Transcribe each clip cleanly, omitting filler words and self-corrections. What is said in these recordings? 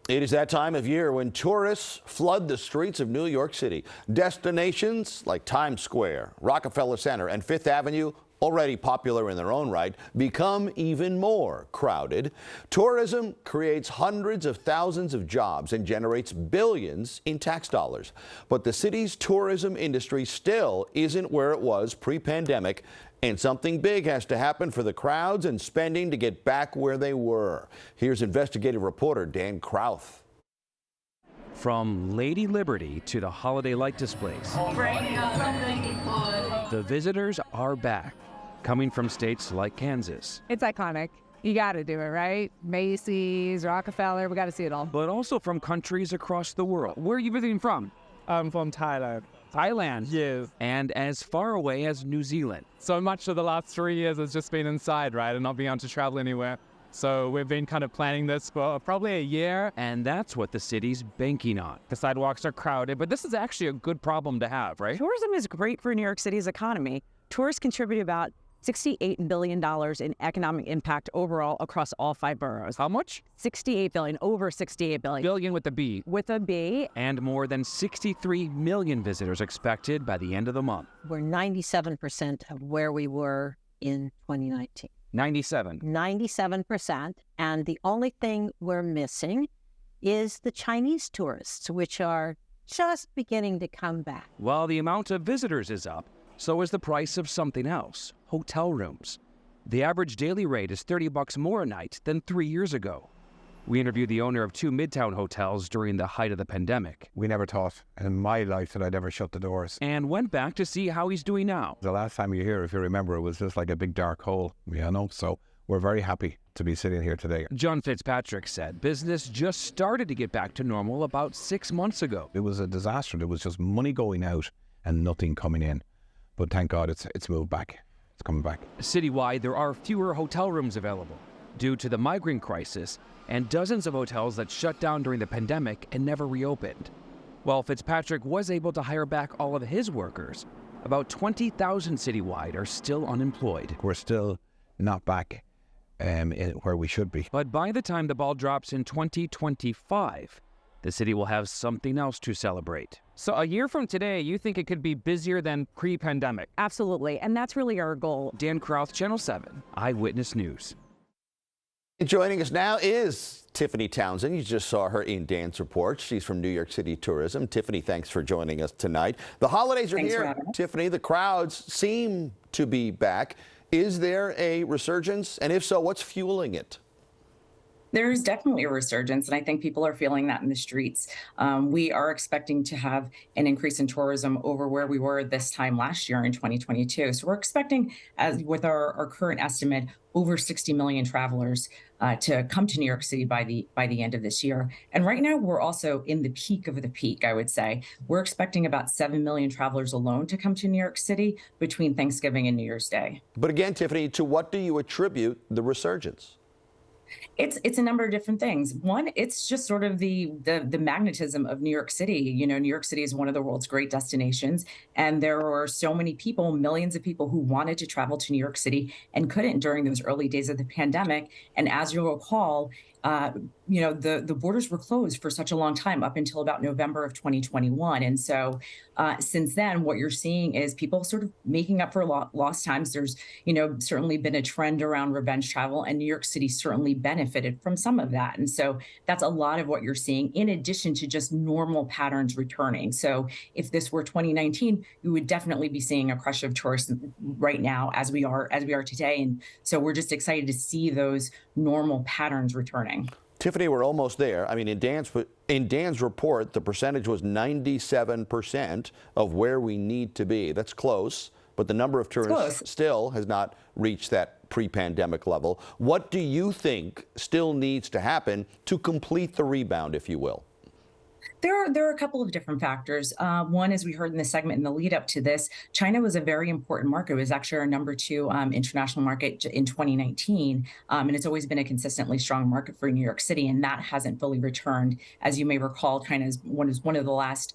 It is that time of year when tourists flood the streets of New York City. Destinations like Times Square, Rockefeller Center, and Fifth Avenue, already popular in their own right, become even more crowded. Tourism creates hundreds of thousands of jobs and generates billions in tax dollars. But the city's tourism industry still isn't where it was pre-pandemic, and something big has to happen for the crowds and spending to get back where they were. Here's investigative reporter Dan Krauth. From Lady Liberty to the holiday light displays, the visitors are back, coming from states like Kansas. It's iconic. You got to do it, right? Macy's, Rockefeller, we got to see it all. But also from countries across the world. Where are you visiting from? I'm from Thailand. Thailand? Yes. And as far away as New Zealand. So much of the last 3 years has just been inside, right, and not being able to travel anywhere. So we've been kind of planning this for probably a year. And that's what the city's banking on. The sidewalks are crowded, but this is actually a good problem to have, right? Tourism is great for New York City's economy. Tourists contribute about $68 billion in economic impact overall across all 5 boroughs. How much? $68 billion, over $68 billion. Billion with a B. With a B. And more than 63 million visitors expected by the end of the month. We're 97% of where we were in 2019. 97. 97%. And the only thing we're missing is the Chinese tourists, which are just beginning to come back. While the amount of visitors is up, so is the price of something else, hotel rooms. The average daily rate is $30 more a night than 3 years ago. We interviewed the owner of 2 Midtown hotels during the height of the pandemic. We never thought in my life that I'd ever shut the doors. And went back to see how he's doing now. The last time you were here, if you remember, it was just like a big dark hole, so we're very happy to be sitting here today. John Fitzpatrick said business just started to get back to normal about 6 months ago. It was a disaster. There was just money going out and nothing coming in. But thank God it's moved back. It's coming back. Citywide, there are fewer hotel rooms available due to the migrant crisis and dozens of hotels that shut down during the pandemic and never reopened. While Fitzpatrick was able to hire back all of his workers, about 20,000 citywide are still unemployed. We're still not back where we should be. But by the time the ball drops in 2025, the city will have something else to celebrate. So a year from today, you think it could be busier than pre-pandemic? Absolutely, and that's really our goal. Dan Krauth, Channel 7, Eyewitness News. Joining us now is Tiffany Townsend. You just saw her in Dan's report. She's from New York City Tourism. Tiffany, thanks for joining us tonight. The holidays are here. Tiffany, the crowds seem to be back. Is there a resurgence? And if so, what's fueling it? There's definitely a resurgence, and I think people are feeling that in the streets. We are expecting to have an increase in tourism over where we were this time last year in 2022. So we're expecting, as with our current estimate, over 60 million travelers to come to New York City by the end of this year. And right now, we're also in the peak of the peak, I would say. We're expecting about 7 million travelers alone to come to New York City between Thanksgiving and New Year's Day. But again, Tiffany, to what do you attribute the resurgence? It's a number of different things. One, it's just sort of the magnetism of New York City. You know, New York City is one of the world's great destinations, and there were so many people, millions of people who wanted to travel to New York City and couldn't during those early days of the pandemic. And as you'll recall, the borders were closed for such a long time, up until about November of 2021. And so since then, what you're seeing is people sort of making up for lost times. There's, certainly been a trend around revenge travel, and New York City certainly benefited from some of that. And so that's a lot of what you're seeing, in addition to just normal patterns returning. So if this were 2019, you would definitely be seeing a crush of tourists right now, as we are today. And so we're just excited to see those normal patterns returning. Tiffany, we're almost there. I mean, in Dan's report, the percentage was 97% of where we need to be. That's close, but the number of tourists still has not reached that pre-pandemic level. What do you think still needs to happen to complete the rebound, if you will? There are a couple of different factors. One, as we heard in the segment in the lead up to this, China was a very important market. It was actually our number 2 international market in 2019. And it's always been a consistently strong market for New York City, and that hasn't fully returned. As you may recall, China is one of the last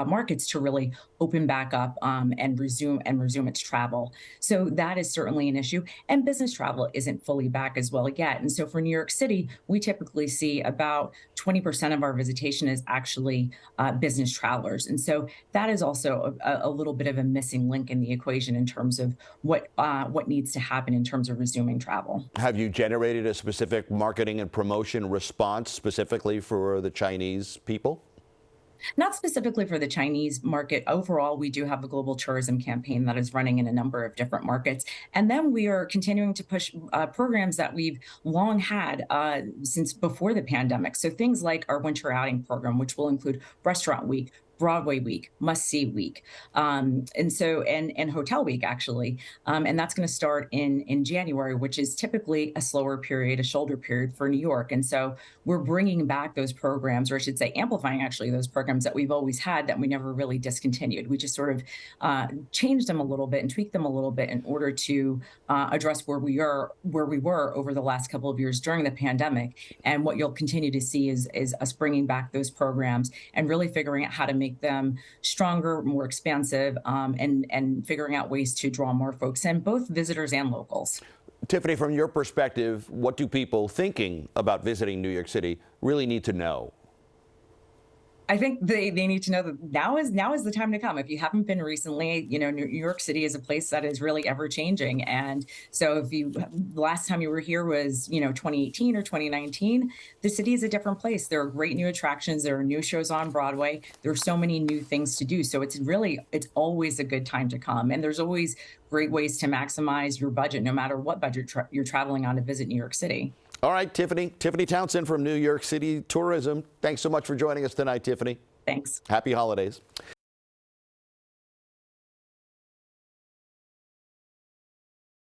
markets to really open back up and resume its travel. So that is certainly an issue. And business travel isn't fully back as well yet. And so for New York City, we typically see about 20% of our visitation is actually business travelers. And so that is also a little bit of a missing link in the equation in terms of what needs to happen in terms of resuming travel. Have you generated a specific marketing and promotion response specifically for the Chinese people? Not specifically for the Chinese market. Overall, we do have a global tourism campaign that is running in a number of different markets. And then we are continuing to push programs that we've long had since before the pandemic. So things like our winter outing program, which will include Restaurant Week, Broadway Week, Must See Week, and Hotel Week, actually. And that's going to start in January, which is typically a slower period, a shoulder period for New York. And so we're bringing back those programs, or I should say amplifying actually those programs that we've always had that we never really discontinued. We just sort of changed them a little bit and tweaked them a little bit in order to address where we were over the last couple of years during the pandemic. And what you'll continue to see is us bringing back those programs and really figuring out how to make them stronger, more expansive, and figuring out ways to draw more folks in, both visitors and locals. Tiffany, from your perspective, what do people thinking about visiting New York City really need to know? I think they need to know that now is the time to come. If you haven't been recently, New York City is a place that is really ever changing. And so the last time you were here was, 2018 or 2019, the city is a different place. There are great new attractions. There are new shows on Broadway. There are so many new things to do. So it's always a good time to come. And there's always great ways to maximize your budget, no matter what budget you're traveling on to visit New York City. All right, Tiffany Townsend from New York City Tourism. Thanks so much for joining us tonight, Tiffany. Thanks. Happy holidays.